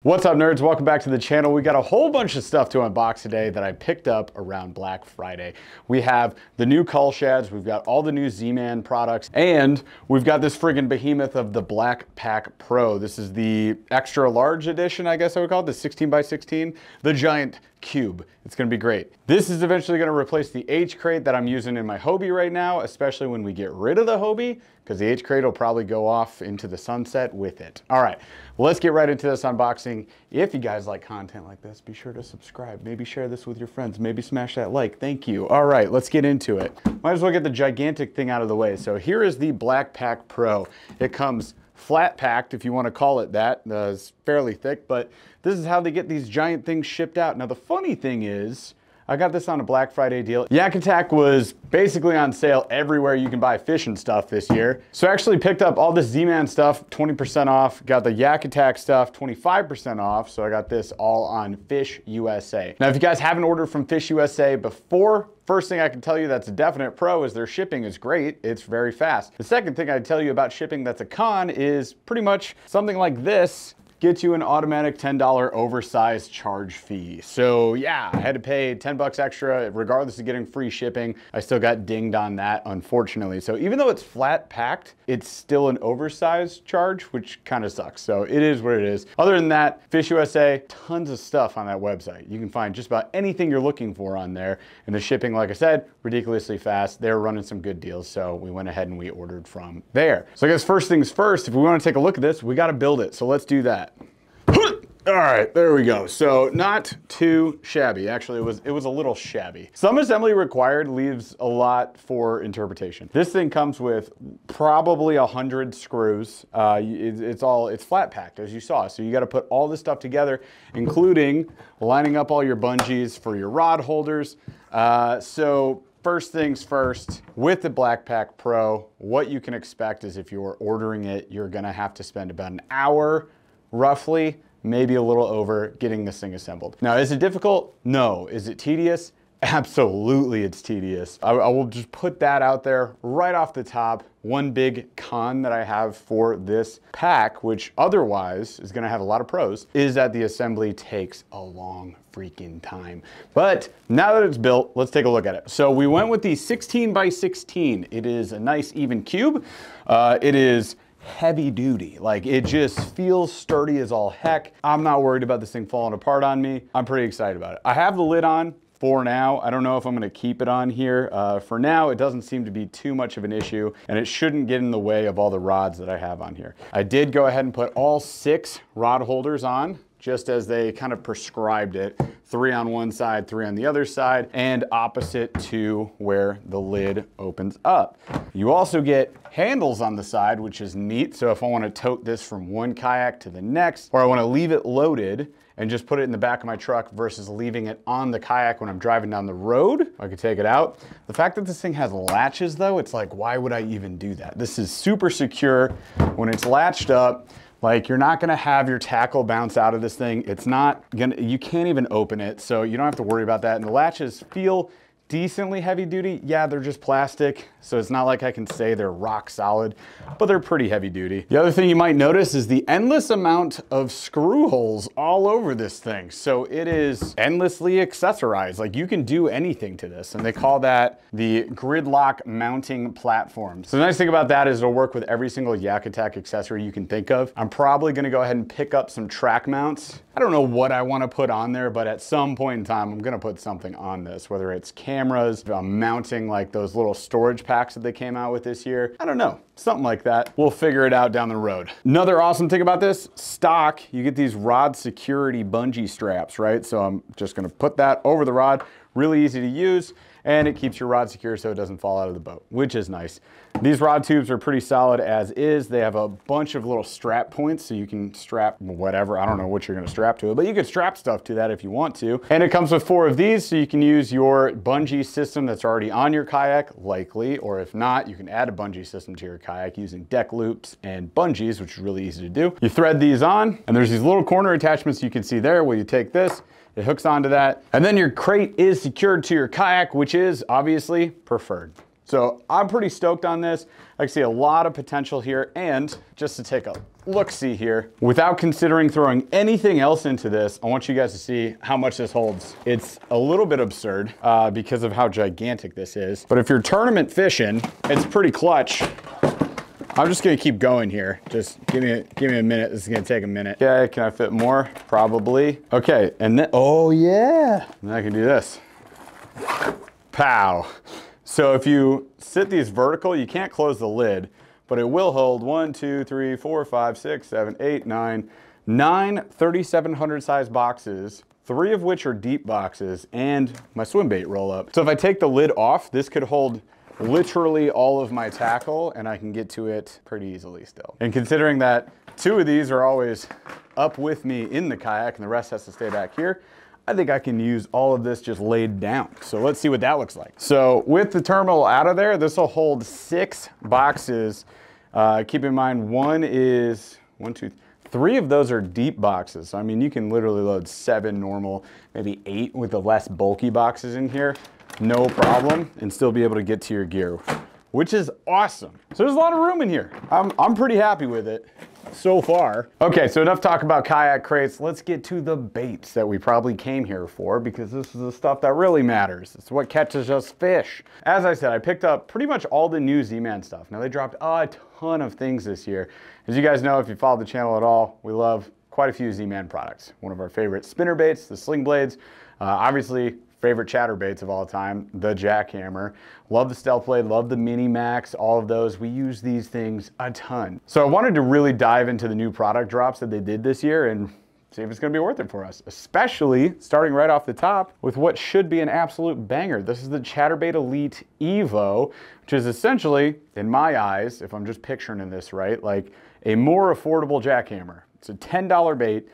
What's up, nerds? Welcome back to the channel. We got a whole bunch of stuff to unbox today that I picked up around Black Friday. We have the new cull shads, we've got all the new Z-Man products, and we've got this friggin' behemoth of the Blackpack Pro. This is the extra large edition, I guess I would call it, the 16 by 16, the giant cube. It's gonna be great. This is eventually gonna replace the H crate that I'm using in my Hobie right now, especially when we get rid of the Hobie, because the H crate will probably go off into the sunset with it. All right, well, let's get right into this unboxing. If you guys like content like this, be sure to subscribe. Maybe share this with your friends. Maybe smash that like. Thank you. All right, let's get into it. Might as well get the gigantic thing out of the way. So here is the Blackpack Pro. It comes flat packed, if you want to call it that. It's fairly thick, but this is how they get these giant things shipped out. Now, the funny thing is, I got this on a Black Friday deal. Yak Attack was basically on sale everywhere you can buy fishing stuff this year. So I actually picked up all this Z-Man stuff, 20% off. Got the Yak Attack stuff, 25% off. So I got this all on Fish USA. Now, if you guys haven't ordered from Fish USA before, first thing I can tell you that's a definite pro is their shipping is great. It's very fast. The second thing I'd tell you about shipping that's a con is pretty much something like this gets you an automatic $10 oversized charge fee. So yeah, I had to pay 10 bucks extra regardless of getting free shipping. I still got dinged on that, unfortunately. So even though it's flat packed, it's still an oversized charge, which kind of sucks. So it is what it is. Other than that, Fish USA, tons of stuff on that website. You can find just about anything you're looking for on there. And the shipping, like I said, ridiculously fast. They're running some good deals. So we went ahead and we ordered from there. So I guess first things first, if we want to take a look at this, we got to build it. So let's do that. All right, there we go. So not too shabby. Actually, it was a little shabby. Some assembly required leaves a lot for interpretation. This thing comes with probably 100 screws. It's flat packed, as you saw. So you got to put all this stuff together, including lining up all your bungees for your rod holders. So first things first, with the Blackpack Pro, what you can expect is if you're ordering it, you're gonna have to spend about an hour, roughly, maybe a little over, getting this thing assembled. Now, is it difficult? No. Is it tedious? Absolutely, it's tedious. I will just put that out there right off the top. One big con that I have for this pack, which otherwise is gonna have a lot of pros, is that the assembly takes a long freaking time. But now that it's built, let's take a look at it. So we went with the 16 by 16. It is a nice even cube. It is heavy duty. Like, it just feels sturdy as all heck. I'm not worried about this thing falling apart on me. I'm pretty excited about it. I have the lid on for now. I don't know if I'm gonna keep it on here. For now, it doesn't seem to be too much of an issue, and it shouldn't get in the way of all the rods that I have on here. I did go ahead and put all 6 rod holders on, just as they kind of prescribed it. 3 on one side, 3 on the other side, and opposite to where the lid opens up. You also get handles on the side, which is neat. So if I want to tote this from one kayak to the next, or I want to leave it loaded and just put it in the back of my truck versus leaving it on the kayak when I'm driving down the road, I could take it out. The fact that this thing has latches though, it's like, why would I even do that? This is super secure. When it's latched up, like, you're not gonna have your tackle bounce out of this thing. It's not gonna, you can't even open it, so you don't have to worry about that. And the latches feel decently heavy duty. Yeah, they're just plastic, so it's not like I can say they're rock solid, but they're pretty heavy duty. The other thing you might notice is the endless amount of screw holes all over this thing. So it is endlessly accessorized. Like, you can do anything to this, and they call that the gridlock mounting platform. So the nice thing about that is it'll work with every single Yak Attack accessory you can think of. I'm probably gonna go ahead and pick up some track mounts. I don't know what I wanna put on there, but at some point in time, I'm gonna put something on this, whether it's cameras, mounting like those little storage packs that they came out with this year. I don't know, something like that. We'll figure it out down the road. Another awesome thing about this, stock, you get these rod security bungee straps, right? So I'm just gonna put that over the rod, really easy to use, and it keeps your rod secure so it doesn't fall out of the boat, which is nice. These rod tubes are pretty solid as is. They have a bunch of little strap points so you can strap whatever. I don't know what you're gonna strap to it, but you can strap stuff to that if you want to. And it comes with 4 of these, so you can use your bungee system that's already on your kayak, likely, or if not, you can add a bungee system to your kayak using deck loops and bungees, which is really easy to do. You thread these on, and there's these little corner attachments you can see there where you take this, it hooks onto that, and then your crate is secured to your kayak, which is obviously preferred. So I'm pretty stoked on this. I see a lot of potential here, and just to take a look-see here, without considering throwing anything else into this, I want you guys to see how much this holds. It's a little bit absurd because of how gigantic this is, but if you're tournament fishing, it's pretty clutch. I'm just gonna keep going here. Just give me a minute. This is gonna take a minute. Okay, can I fit more? Probably. Okay, and then, oh yeah, and I can do this. Pow. So if you sit these vertical, you can't close the lid, but it will hold 1, 2, 3, 4, 5, 6, 7, 8, 9 3,700 size boxes, 3 of which are deep boxes, and my swim bait roll up. So if I take the lid off, this could hold literally all of my tackle, and I can get to it pretty easily still. And considering that 2 of these are always up with me in the kayak and the rest has to stay back here, I think I can use all of this just laid down. So let's see what that looks like. So with the terminal out of there, this will hold 6 boxes. Keep in mind, 3 of those are deep boxes. So I mean, you can literally load 7 normal, maybe 8 with the less bulky boxes in here, no problem, and still be able to get to your gear, which is awesome. So there's a lot of room in here. I'm pretty happy with it so far. Okay, so enough talk about kayak crates. Let's get to the baits that we probably came here for, because this is the stuff that really matters. It's what catches us fish. As I said, I picked up pretty much all the new Z-Man stuff. Now they dropped a ton of things this year. As you guys know, if you follow the channel at all, we love quite a few Z-Man products. One of our favorite spinner baits, the sling blades, obviously favorite chatter baits of all time, the jackhammer. Love the stealth blade, love the mini max, all of those. We use these things a ton. So I wanted to really dive into the new product drops that they did this year and see if it's gonna be worth it for us, especially starting right off the top with what should be an absolute banger. This is the Chatterbait Elite Evo, which is essentially, in my eyes, if I'm just picturing this right, like a more affordable jackhammer. It's a $10 bait,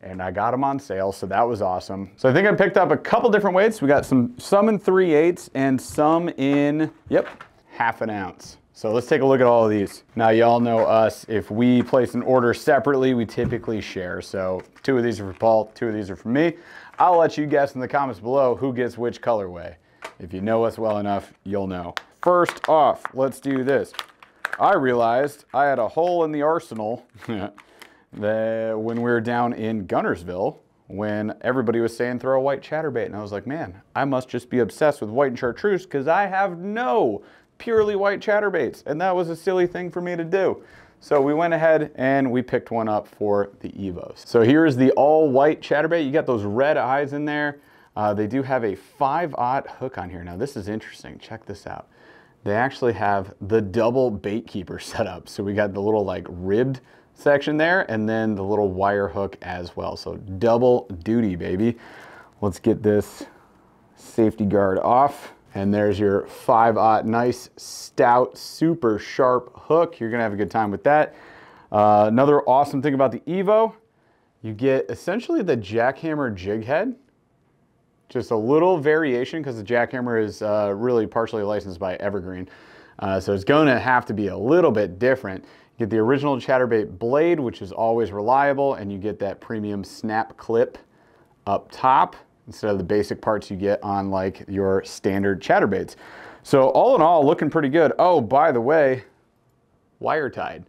and I got them on sale, so that was awesome. So I think I picked up a couple different weights. We got some in 3/8 and some in, yep, 1/2 ounce. So let's take a look at all of these. Now y'all know us, if we place an order separately, we typically share. So 2 of these are for Paul, 2 of these are for me. I'll let you guess in the comments below who gets which colorway. If you know us well enough, you'll know. First off, let's do this. I realized I had a hole in the arsenal when we were down in Gunnersville, when everybody was saying throw a white chatterbait, and I was like, man, I must just be obsessed with white and chartreuse because I have no purely white chatterbaits, and that was a silly thing for me to do. So we went ahead and we picked one up for the Evos. So here's the all white chatterbait. You got those red eyes in there. They do have a 5/0 hook on here. Now this is interesting, check this out. They actually have the double bait keeper set up. So we got the little like ribbed section there, and then the little wire hook as well. So double duty, baby. Let's get this safety guard off. And there's your 5/0 nice stout, super sharp hook. You're gonna have a good time with that. Another awesome thing about the Evo, you get essentially the jackhammer jig head. Just a little variation because the jackhammer is really partially licensed by Evergreen. So it's gonna have to be a little bit different. You get the original chatterbait blade, which is always reliable, and you get that premium snap clip up top instead of the basic parts you get on like your standard chatterbaits. So all in all, looking pretty good. Oh, by the way, wire tied.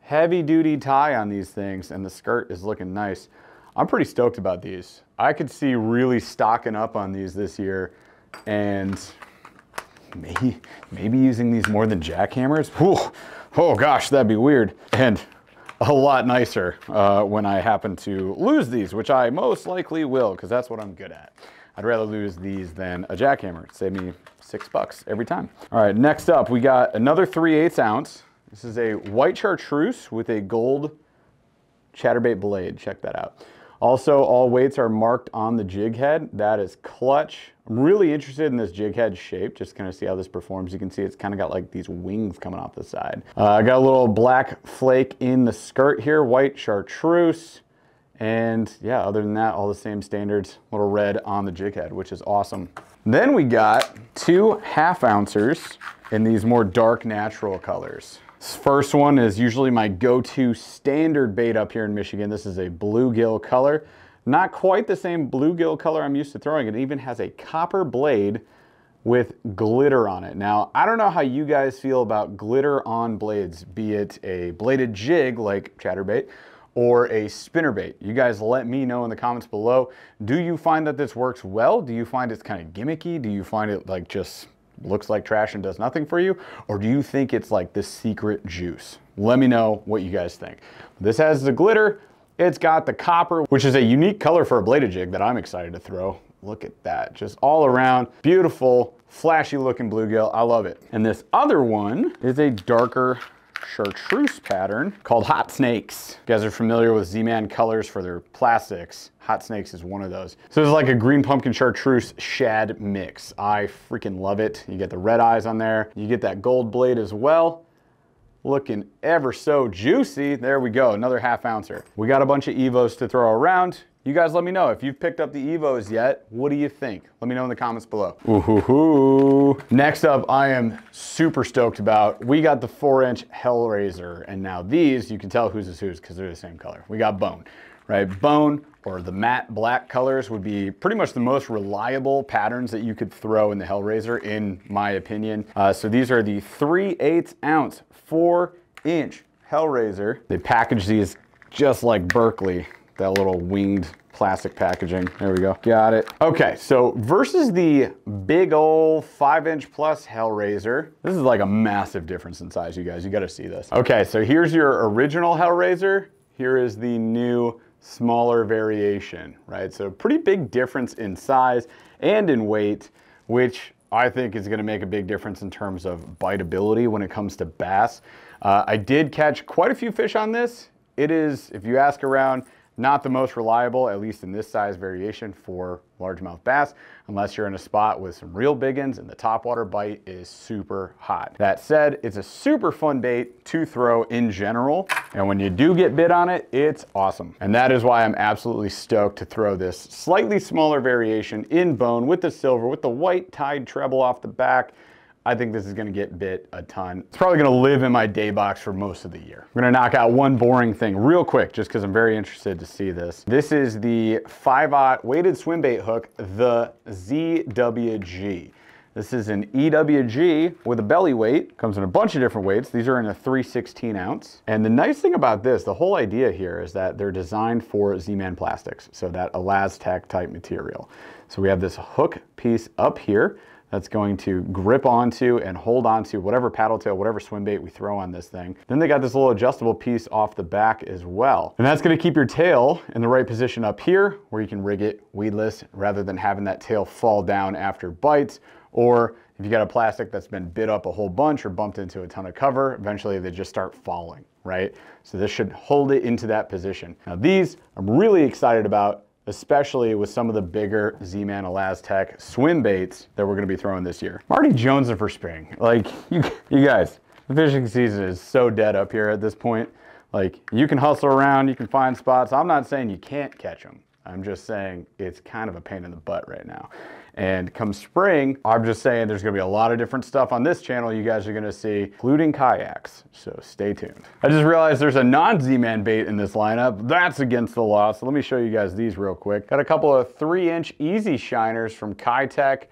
Heavy duty tie on these things, and the skirt is looking nice. I'm pretty stoked about these. I could see really stocking up on these this year and maybe using these more than jackhammers. Whew. Oh gosh, that'd be weird. And a lot nicer when I happen to lose these, which I most likely will, because that's what I'm good at. I'd rather lose these than a jackhammer. Save me $6 every time. All right, next up, we got another 3/8 ounce. This is a white chartreuse with a gold chatterbait blade. Check that out. Also, all weights are marked on the jig head. That is clutch. I'm really interested in this jig head shape, just kind of see how this performs. You can see it's kind of got like these wings coming off the side. I got a little black flake in the skirt here, white chartreuse. And yeah, other than that, all the same standards, little red on the jig head, which is awesome. Then we got 2 1/2 ounces in these more dark natural colors. This first one is usually my go-to standard bait up here in Michigan. This is a bluegill color. Not quite the same bluegill color I'm used to throwing. It even has a copper blade with glitter on it. Now, I don't know how you guys feel about glitter on blades, be it a bladed jig like chatterbait or a spinnerbait. You guys let me know in the comments below. Do you find that this works well? Do you find it's kind of gimmicky? Do you find it like just looks like trash and does nothing for you? Or do you think it's like the secret juice? Let me know what you guys think. This has the glitter. It's got the copper, which is a unique color for a bladed jig that I'm excited to throw. Look at that, just all around, beautiful, flashy looking bluegill. I love it. And this other one is a darker chartreuse pattern called Hot Snakes. You guys are familiar with Z-Man colors for their plastics. Hot Snakes is one of those. So it's like a green pumpkin chartreuse shad mix. I freaking love it. You get the red eyes on there. You get that gold blade as well. Looking ever so juicy. There we go, another half ouncer. We got a bunch of Evos to throw around. You guys let me know if you've picked up the Evos yet. What do you think? Let me know in the comments below. Ooh. Next up, I am super stoked about. We got the 4-inch Hellraiser, and now these, you can tell whose is whose because they're the same color. We got bone, right? Bone or the matte black colors would be pretty much the most reliable patterns that you could throw in the Hellraiser, in my opinion. So these are the 3/8 ounce, 4-inch Hellraiser. They package these just like Berkeley. That little winged plastic packaging. There we go. Got it. Okay, so versus the big old 5-inch plus Hellraiser, this is like a massive difference in size, you guys. You got to see this. Okay, so here's your original Hellraiser. Here is the new smaller variation, right? So pretty big difference in size and in weight, which I think is going to make a big difference in terms of biteability when it comes to bass. I did catch quite a few fish on this. It is, if you ask around, not the most reliable, at least in this size variation for largemouth bass, unless you're in a spot with some real big ones and the topwater bite is super hot. That said, it's a super fun bait to throw in general. And when you do get bit on it, it's awesome. And that is why I'm absolutely stoked to throw this slightly smaller variation in bone with the silver, with the white tied treble off the back. I think this is gonna get bit a ton. It's probably gonna live in my day box for most of the year. I'm gonna knock out one boring thing real quick, just because I'm very interested to see this. This is the 5/0 weighted swim bait hook, the ZWG. This is an EWG with a belly weight. Comes in a bunch of different weights. These are in a 3/16 ounce. And the nice thing about this, the whole idea here is that they're designed for Z-Man plastics, so that Elastec type material. So we have this hook piece up here that's going to grip onto and hold onto whatever paddle tail, whatever swim bait we throw on this thing. Then they got this little adjustable piece off the back as well. And that's gonna keep your tail in the right position up here where you can rig it weedless rather than having that tail fall down after bites. Or if you got a plastic that's been bit up a whole bunch or bumped into a ton of cover, eventually they just start falling, right? So this should hold it into that position. Now these I'm really excited about, especially with some of the bigger Z-Man Elastec swim baits that we're gonna be throwing this year. I'm already jonesing for spring. Like, you guys, the fishing season is so dead up here at this point. Like, you can hustle around, you can find spots. I'm not saying you can't catch them. I'm just saying it's kind of a pain in the butt right now. And come spring, I'm just saying there's gonna be a lot of different stuff on this channel you guys are gonna see, including kayaks, so stay tuned. I just realized there's a non-Z-Man bait in this lineup. That's against the law, so let me show you guys these real quick. Got a couple of 3-inch easy shiners from Kitech.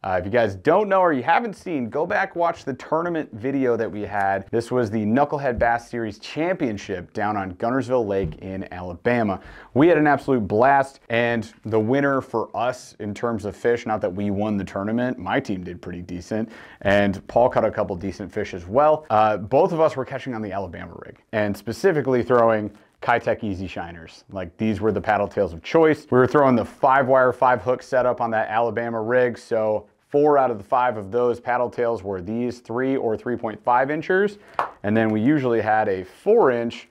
If you guys don't know or you haven't seen, go back, watch the tournament video that we had. This was the Knuklehed Bass Series Championship down on Guntersville Lake in Alabama. We had an absolute blast, and the winner for us in terms of fish, not that we won the tournament, my team did pretty decent, and Paul caught a couple decent fish as well. Both of us were catching on the Alabama rig, and specifically throwing Kitech Easy Shiners. Like, these were the paddle tails of choice. We were throwing the 5-wire 5-hook setup on that Alabama rig, so 4 out of the 5 of those paddle tails were these 3 or 3.5 inchers. And then we usually had a 4-inch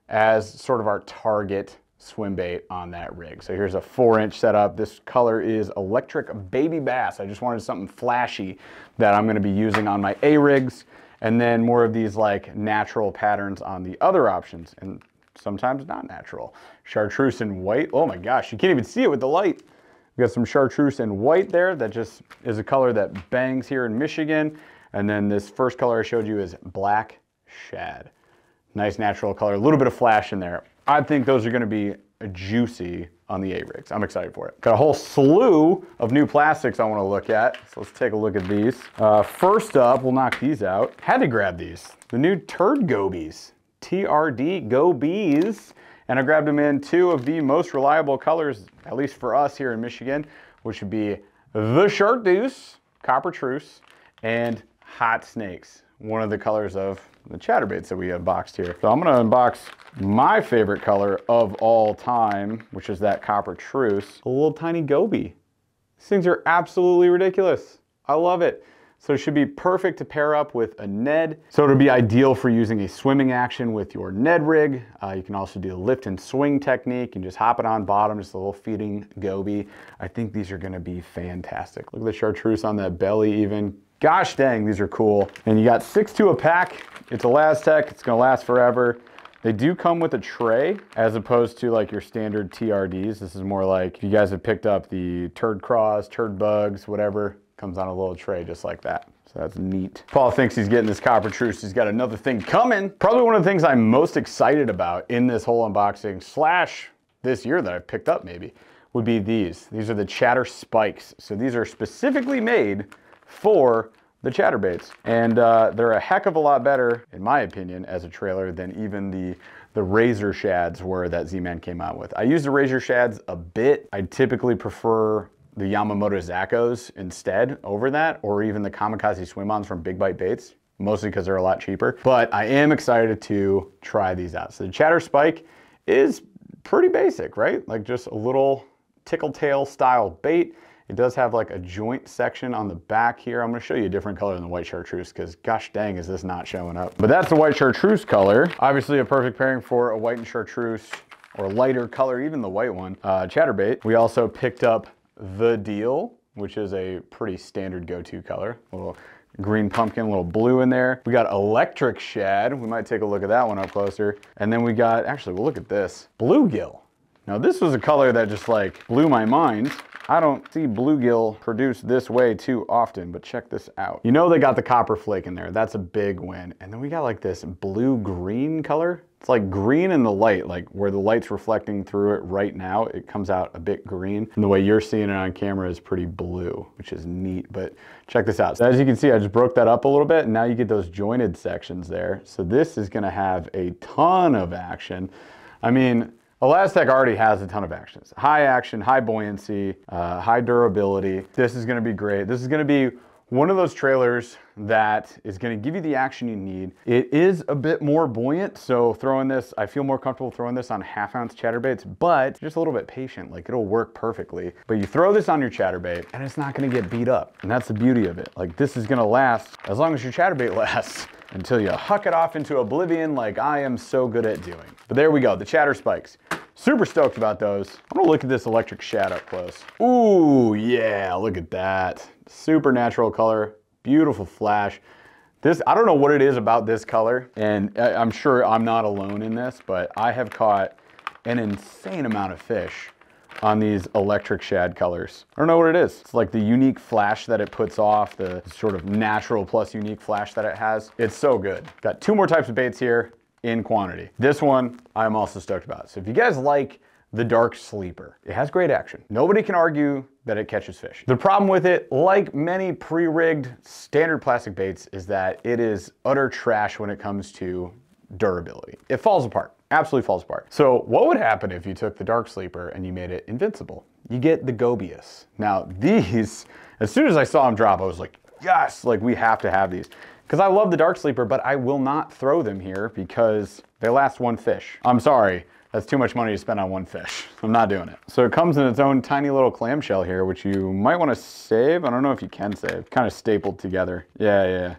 as sort of our target swim bait on that rig. So here's a 4-inch setup. This color is Electric Baby Bass. I just wanted something flashy that I'm gonna be using on my A-rigs, and then more of these like natural patterns on the other options, and sometimes not natural. Chartreuse and white. Oh my gosh, you can't even see it with the light. We got some chartreuse and white there. That just is a color that bangs here in Michigan. And then this first color I showed you is black shad. Nice natural color, a little bit of flash in there. I think those are gonna be juicy on the A-rigs. I'm excited for it. Got a whole slew of new plastics I want to look at. So let's take a look at these. First up, we'll knock these out. Had to grab these. The new Turd Gobies. TRD Gobies. And I grabbed them in two of the most reliable colors, at least for us here in Michigan, which would be the Chartreuse, Copper Truce, and Hot Snakes. One of the colors of the chatterbaits that we unboxed here. So I'm gonna unbox my favorite color of all time, which is that Copper Truce, a little tiny goby. These things are absolutely ridiculous. I love it. So it should be perfect to pair up with a Ned. So it'll be ideal for using a swimming action with your Ned rig. You can also do the lift and swing technique and just hop it on bottom, just a little feeding goby. I think these are gonna be fantastic. Look at the chartreuse on that belly even. Gosh dang, these are cool. And you got 6 to a pack. It's a Lastech, it's gonna last forever. They do come with a tray as opposed to like your standard TRDs. This is more like, if you guys have picked up the Turd Craws, Turd Bugs, whatever, comes on a little tray just like that. So that's neat. Paul thinks he's getting this Copper Truce. He's got another thing coming. Probably one of the things I'm most excited about in this whole unboxing slash this year that I've picked up maybe would be these. These are the Chatter Spikes. So these are specifically made for the chatterbaits. And they're a heck of a lot better, in my opinion, as a trailer than even the Razor Shads were that Z-Man came out with. I use the Razor Shads a bit. I typically prefer the Yamamoto Zaccos instead over that, or even the Kamikaze Swim-Ons from Big Bite Baits, mostly because they're a lot cheaper. But I am excited to try these out. So the Chatter Spike is pretty basic, right? Like just a little tickle tail style bait. It does have like a joint section on the back here. I'm gonna show you a different color than the white chartreuse because gosh dang is this not showing up. But that's the white chartreuse color. Obviously a perfect pairing for a white and chartreuse or lighter color, even the white one, chatterbait. We also picked up the Deal, which is a pretty standard go-to color. A little green pumpkin, a little blue in there. We got Electric Shad. We might take a look at that one up closer. And then we got, actually we'll look at this, Bluegill. Now this was a color that just like blew my mind. I don't see bluegill produced this way too often, but check this out. You know they got the copper flake in there. That's a big win. And then we got like this blue-green color. It's like green in the light, like where the light's reflecting through it right now, it comes out a bit green. And the way you're seeing it on camera is pretty blue, which is neat, but check this out. So as you can see, I just broke that up a little bit, and now you get those jointed sections there. So this is gonna have a ton of action. I mean, Lastech already has a ton of actions. High action, high buoyancy, high durability. This is gonna be great. This is gonna be one of those trailers that is gonna give you the action you need. It is a bit more buoyant, so throwing this, I feel more comfortable throwing this on half-ounce chatterbaits, but just a little bit patient, like it'll work perfectly. But you throw this on your chatterbait and it's not gonna get beat up. And that's the beauty of it. Like this is gonna last as long as your chatterbait lasts until you huck it off into oblivion like I am so good at doing. But there we go, the Chatter Spikes. Super stoked about those. I'm gonna look at this Electric Shad up close. Ooh, yeah, look at that. Super natural color, beautiful flash. This, I don't know what it is about this color, and I'm sure I'm not alone in this, but I have caught an insane amount of fish on these Electric Shad colors. I don't know what it is. It's like the unique flash that it puts off, the sort of natural plus unique flash that it has. It's so good. Got 2 more types of baits here in quantity. This one I'm also stoked about. So if you guys like the Dark Sleeper, it has great action. Nobody can argue that it catches fish. The problem with it, like many pre-rigged standard plastic baits, is that it is utter trash when it comes to durability. It falls apart. Absolutely falls apart. So what would happen if you took the Dark Sleeper and you made it invincible? You get the Gobius. Now these, as soon as I saw them drop, I was like, yes, like we have to have these. Because I love the Dark Sleeper, but I will not throw them here because they last 1 fish. I'm sorry, that's too much money to spend on 1 fish. I'm not doing it. So it comes in its own tiny little clamshell here, which you might want to save. I don't know if you can save. Kind of stapled together. Yeah.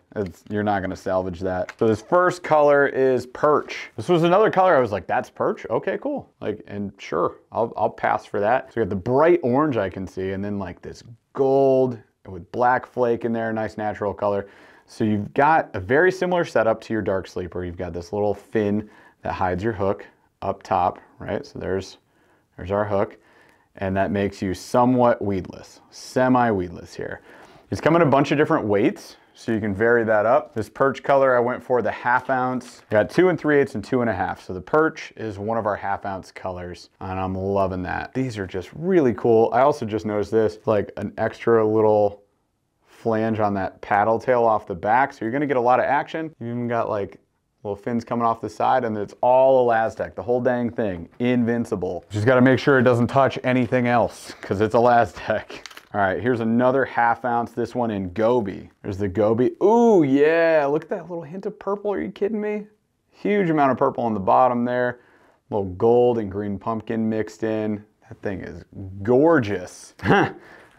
You're not gonna salvage that. So this first color is Perch. This was another color I was like, that's Perch? Okay, cool. Like, and sure, I'll pass for that. So we got the bright orange I can see, and then like this gold with black flake in there, nice natural color. So you've got a very similar setup to your Dark Sleeper. You've got this little fin that hides your hook up top, right? So there's our hook, and that makes you somewhat weedless, semi-weedless here. It's come in a bunch of different weights. so you can vary that up. This perch color, I went for the 1/2 ounce. Got 2 3/8 and 2 1/2. So the perch is one of our 1/2 ounce colors, and I'm loving that. These are just really cool. I also just noticed this, like an extra little flange on that paddle tail off the back, so you're gonna get a lot of action. You even got like little fins coming off the side, and it's all Elastec, the whole dang thing, invincible. Just gotta make sure it doesn't touch anything else, because it's Elastec. All right, here's another 1/2 ounce, this one in Goby. There's the Goby. Ooh, yeah, look at that little hint of purple, are you kidding me? Huge amount of purple on the bottom there. A little gold and green pumpkin mixed in. That thing is gorgeous.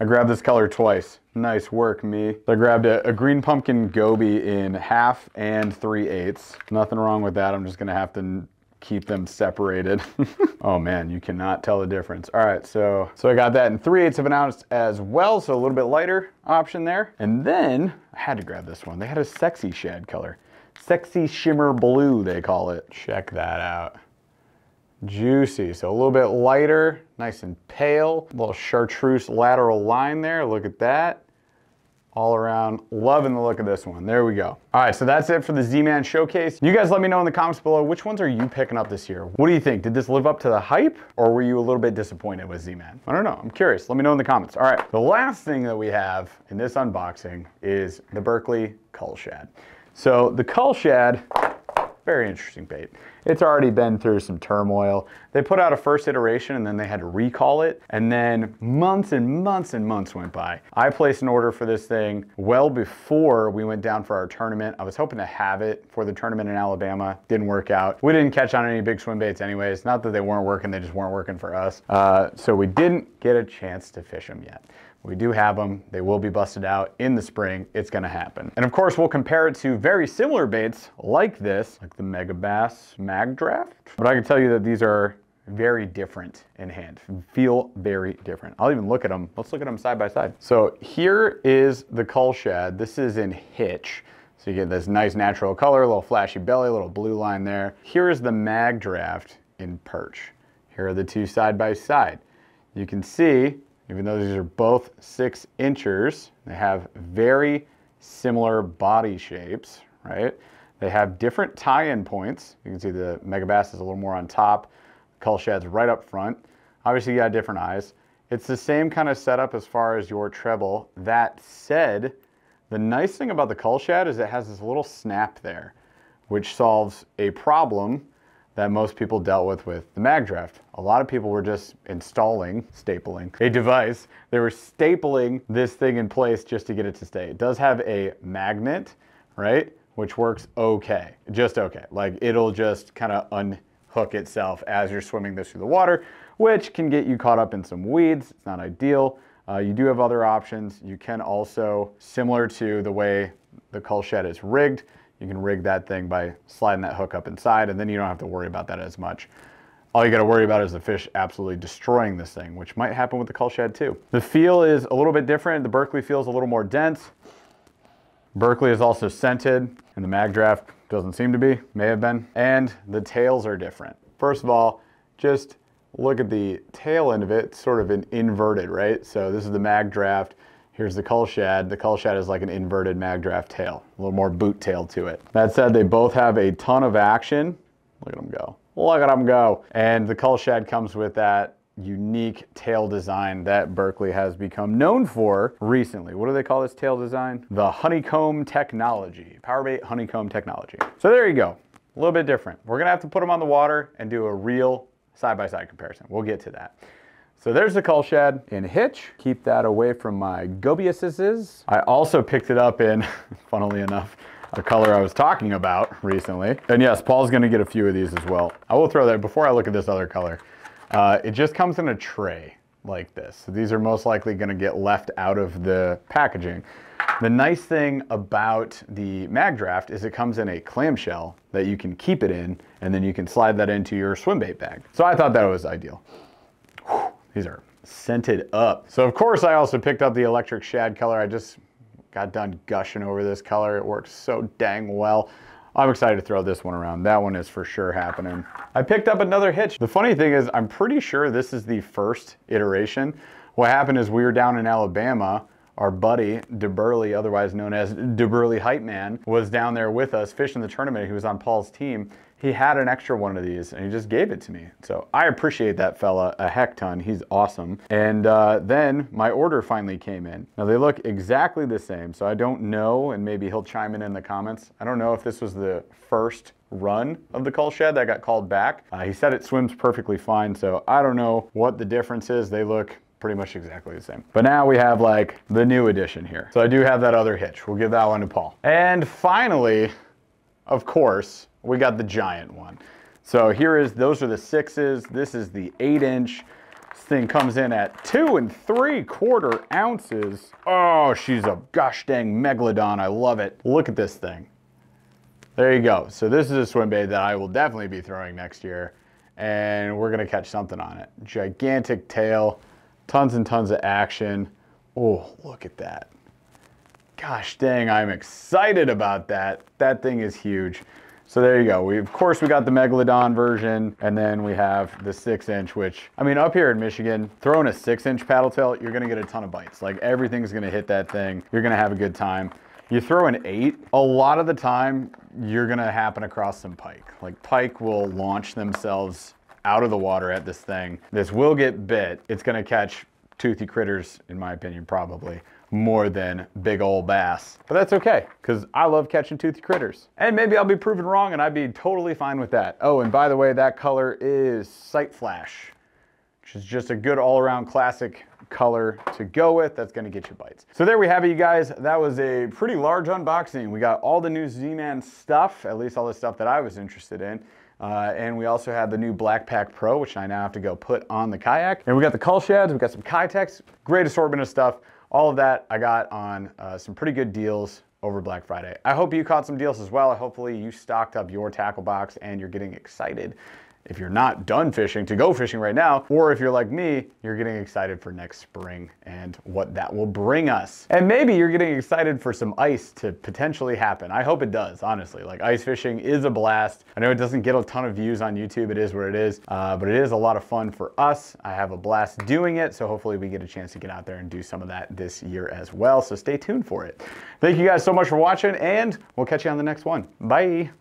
I grabbed this color twice. Nice work, me. I grabbed a green pumpkin Goby in 1/2 and 3/8. Nothing wrong with that. I'm just gonna have to keep them separated. Oh man, you cannot tell the difference. All right, so I got that in 3/8 of an ounce as well, so a little bit lighter option there. And then I had to grab this one. They had a sexy shad color. Sexy shimmer blue, they call it. Check that out. Juicy, so a little bit lighter, nice and pale. A little chartreuse lateral line there, look at that. All around, loving the look of this one. There we go. All right, so that's it for the Z-Man Showcase. You guys let me know in the comments below, which ones are you picking up this year? What do you think? Did this live up to the hype, or were you a little bit disappointed with Z-Man? I don't know, I'm curious. Let me know in the comments. All right, the last thing that we have in this unboxing is the Berkley Cull Shad. So the Cull Shad, very interesting bait. It's already been through some turmoil. They put out a first iteration and then they had to recall it. And then months and months and months went by. I placed an order for this thing well before we went down for our tournament. I was hoping to have it for the tournament in Alabama. Didn't work out. We didn't catch on any big swim baits anyways. Not that they weren't working, they just weren't working for us. So we didn't get a chance to fish them yet. We do have them. They will be busted out in the spring. It's gonna happen. And of course, we'll compare it to very similar baits like this, like the Mega Bass Mag Draft. But I can tell you that these are very different in hand, feel very different. I'll even look at them. Let's look at them side by side. So here is the Cull Shad. This is in Hitch. So you get this nice natural color, a little flashy belly, a little blue line there. Here is the Mag Draft in Perch. Here are the two side by side. You can see, even though these are both 6 inchers, they have very similar body shapes, right? They have different tie-in points. You can see the Mega Bass is a little more on top. Cull Shad's right up front. Obviously you got different eyes. It's the same kind of setup as far as your treble. That said, the nice thing about the Cull Shad is it has this little snap there, which solves a problem that most people dealt with the Mag Draft. A lot of people were just stapling a device. They were stapling this thing in place just to get it to stay. It does have a magnet, right? Which works okay, just okay. Like it'll just kind of unhook itself as you're swimming this through the water, which can get you caught up in some weeds. It's not ideal. You do have other options. You can also, similar to the way the Cull Shad is rigged, you can rig that thing by sliding that hook up inside, and then you don't have to worry about that as much. All you gotta worry about is the fish absolutely destroying this thing, which might happen with the Cull Shad too. The feel is a little bit different. The Berkley feels a little more dense. Berkley is also scented, and the Mag Draft doesn't seem to be, may have been. And the tails are different. First of all, just look at the tail end of it, it's sort of an inverted, right? So this is the Mag Draft. Here's the Cull Shad. The Cull Shad is like an inverted Mag Draft tail, a little more boot tail to it. That said, they both have a ton of action. Look at them go. Look at them go. And the Cull Shad comes with that unique tail design that Berkley has become known for recently. What do they call this tail design? The honeycomb technology, powerbait honeycomb technology. So there you go, a little bit different. We're gonna have to put them on the water and do a real side-by-side comparison. We'll get to that. So there's the Cull Shad in Hitch. Keep that away from my Gobiuses. I also picked it up in, funnily enough, a color I was talking about recently. And yes, Paul's gonna get a few of these as well. I will throw that, before I look at this other color, it just comes in a tray like this. So these are most likely gonna get left out of the packaging. The nice thing about the Mag Draft is it comes in a clamshell that you can keep it in, and then you can slide that into your swim bait bag. So I thought that was ideal. Whew, these are scented up. So of course I also picked up the electric shad color. I just got done gushing over this color. It works so dang well. I'm excited to throw this one around. That one is for sure happening. I picked up another Hitch. The funny thing is, I'm pretty sure this is the first iteration. What happened is we were down in Alabama our buddy, Burly, otherwise known as Burly Hype Man, was down there with us fishing the tournament. He was on Paul's team. He had an extra one of these and he just gave it to me. So I appreciate that fella a heck ton. He's awesome. And then my order finally came in. Now they look exactly the same, so I don't know, and maybe he'll chime in the comments. I don't know if this was the first run of the cull shad that got called back. He said it swims perfectly fine, so I don't know what the difference is. They look pretty much exactly the same. But now we have like the new edition here. So I do have that other hitch. We'll give that one to Paul. And finally, of course, we got the giant one. So those are the 6s. This is the 8-inch. This thing comes in at 2 3/4 ounces. Oh, she's a gosh dang megalodon. I love it. Look at this thing. There you go. So this is a swim bait that I will definitely be throwing next year, and we're gonna catch something on it. Gigantic tail, tons and tons of action. Oh, look at that. Gosh dang, I'm excited about that. That thing is huge. So there you go. Of course, we got the Megalodon version, and then we have the 6-inch, which, I mean, up here in Michigan, throwing a 6-inch paddle tail, you're gonna get a ton of bites. Like, everything's gonna hit that thing. You're gonna have a good time. You throw an 8, a lot of the time, you're gonna happen across some pike. Like, pike will launch themselves out of the water at this thing. This will get bit. It's gonna catch toothy critters, in my opinion, probably more than big old bass. But that's okay, because I love catching toothy critters. And maybe I'll be proven wrong and I'd be totally fine with that. Oh, and by the way, that color is Sight Flash, which is just a good all-around classic color to go with. That's gonna get you bites. So there we have it, you guys. That was a pretty large unboxing. We got all the new Z-Man stuff, at least all the stuff that I was interested in. And we also had the new Blackpack Pro, which I now have to go put on the kayak. And we got the cull shads, we got some Kitex, great assortment of stuff. All of that I got on some pretty good deals over Black Friday. I hope you caught some deals as well. Hopefully you stocked up your tackle box and you're getting excited, if you're not done fishing, to go fishing right now, or if you're like me, you're getting excited for next spring and what that will bring us. And maybe you're getting excited for some ice to potentially happen. I hope it does, honestly. Like, ice fishing is a blast. I know it doesn't get a ton of views on YouTube, it is what it is, but it is a lot of fun for us. I have a blast doing it, so hopefully we get a chance to get out there and do some of that this year as well, so stay tuned for it. Thank you guys so much for watching, and we'll catch you on the next one. Bye.